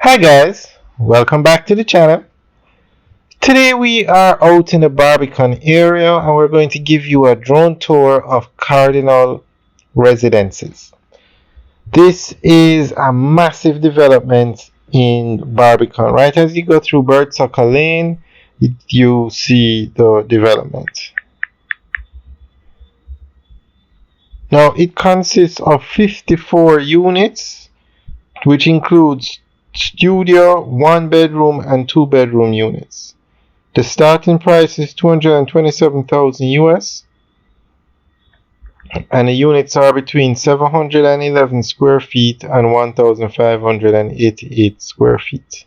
Hi guys, welcome back to the channel. Today we are out in the Barbican area and we're going to give you a drone tour of Cardinal residences. This is a massive development in Barbican. Right as you go through Birdsucker Lane, you see the development. Now it consists of 54 units, which includes studio, 1 bedroom and 2 bedroom units. The starting price is 227,000 US and the units are between 711 square feet and 1,588 square feet.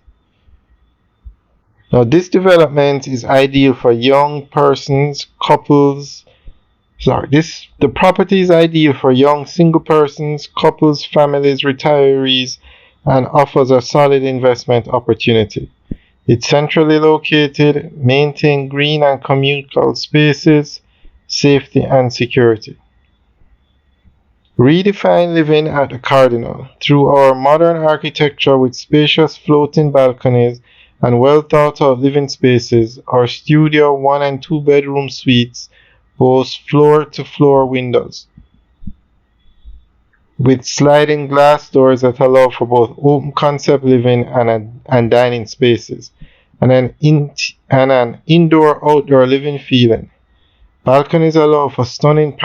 Now this development is ideal for young persons, couples. The property is ideal for young single persons, couples, families, retirees, and offers a solid investment opportunity. It's centrally located, maintain green and communal spaces, safety and security. Redefine living at the Cardinal through our modern architecture with spacious floating balconies and well thought out living spaces. Our studio 1 and 2 bedroom suites boast floor to floor windows with sliding glass doors that allow for both open concept living and dining spaces, and an indoor-outdoor living feeling. Balconies allow for stunning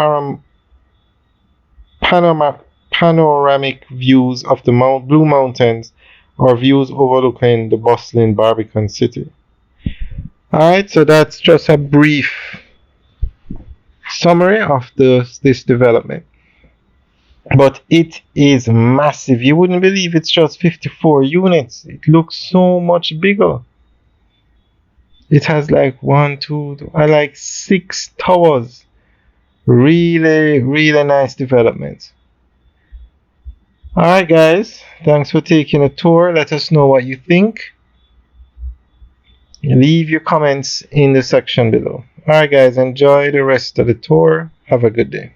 panoramic views of the Blue Mountains or views overlooking the bustling Barbican city. Alright, so that's just a brief summary of this development. But it is massive. You wouldn't believe it's just 54 units. It looks so much bigger. It has like 6 towers. Really nice development. Alright guys, thanks for taking a tour. Let us know what you think. Leave your comments in the section below. Alright guys, enjoy the rest of the tour. Have a good day.